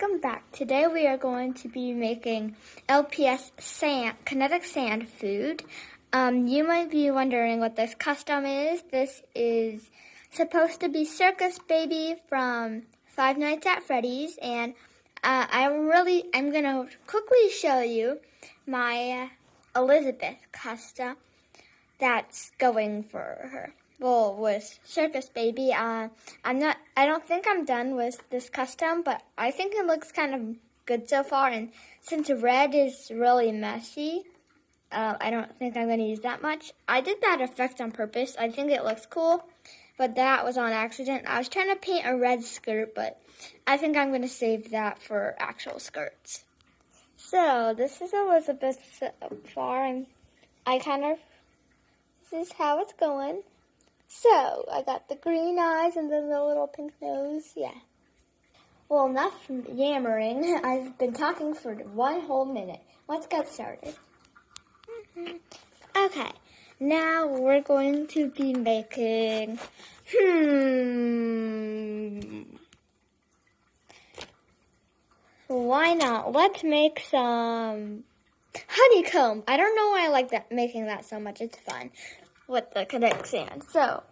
welcome back. Today we are going to be making LPS kinetic sand food. You might be wondering what this custom is. This is supposed to be Circus Baby from Five Nights at Freddy's, and I'm going to quickly show you my Elizabeth custom that's going for her. Well, with Circus Baby, I don't think I'm done with this custom, but I think it looks kind of good so far. And since red is really messy, I don't think I'm going to use that much. I did that effect on purpose. I think it looks cool, but that was on accident. I was trying to paint a red skirt, but I think I'm going to save that for actual skirts. So this is Elizabeth so far, and this is how it's going. So, I got the green eyes and then the little pink nose, yeah. Well, enough yammering. I've been talking for 1 whole minute. Let's get started. Okay, now we're going to be making, why not? Let's make some honeycomb. I don't know why I like making that so much. It's fun with the kinetic sand. So,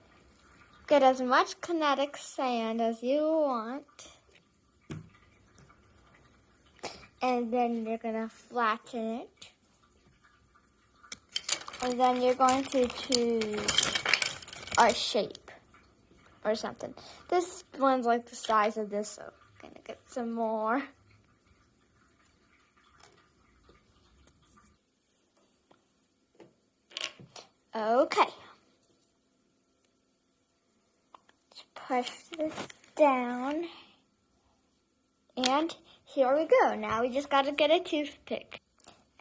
get as much kinetic sand as you want. And then you're going to flatten it. And then you're going to choose a shape or something. This one's like the size of this, so I'm going to get some more. Okay. Let's push this down. And here we go. Now we just got to get a toothpick.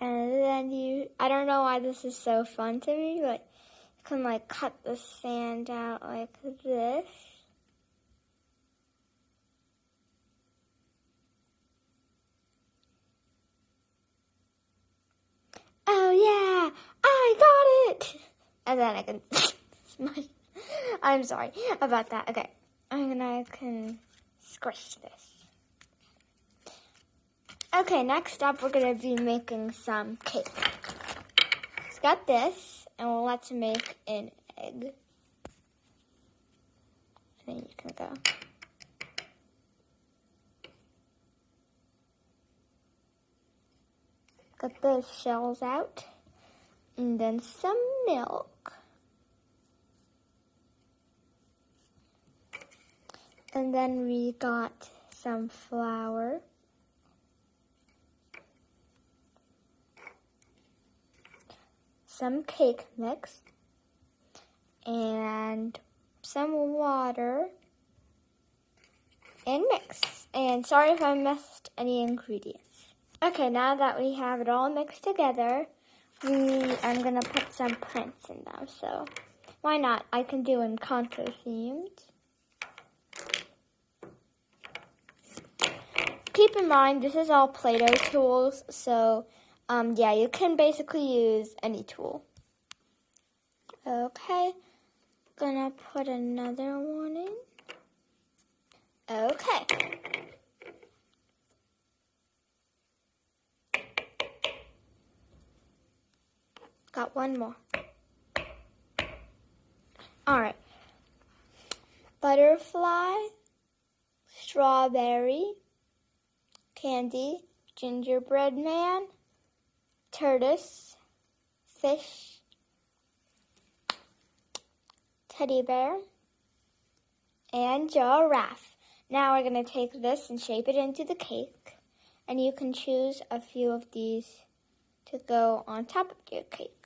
And then I don't know why this is so fun to me, but you can like cut the sand out like this. Oh yeah, I got it! And then I can I'm sorry about that. Okay, I can squish this. Okay, next up we're going to be making some cake. Let's get this, and let's make an egg. And then you can go. Get those shells out, and then some milk. And then we got some flour. Some cake mix. And some water. And mix. And sorry if I missed any ingredients. Okay, now that we have it all mixed together, I'm going to put some prints in them. So why not? I can do Encanto themed. Keep in mind, this is all Play-Doh tools, so yeah, you can basically use any tool. Okay, gonna put another one in. Okay. Got one more. Alright. Butterfly, strawberry, candy, gingerbread man, tortoise, fish, teddy bear, and giraffe. Now we're going to take this and shape it into the cake. And you can choose a few of these to go on top of your cake.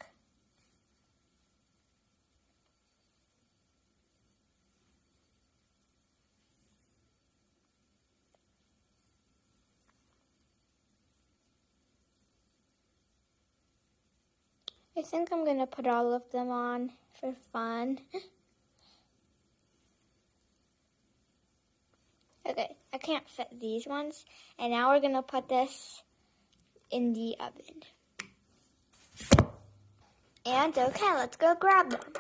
I think I'm going to put all of them on for fun. Okay, I can't fit these ones. And now we're going to put this in the oven. And okay, let's go grab them.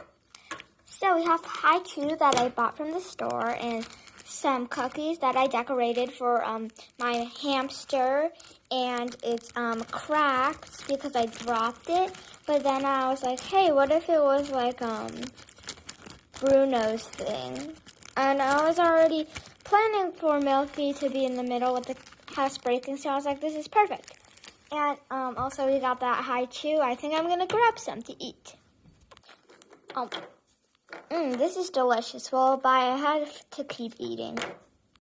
So we have haiku that I bought from the store, and some cookies that I decorated for my hamster, and it's cracked because I dropped it. But then I was like, hey, what if it was like Bruno's thing? And I was already planning for Milky to be in the middle with the house breaking, so I was like, this is perfect. And also we got that high chew. I think I'm gonna grab some to eat. This is delicious. Well, bye. I have to keep eating.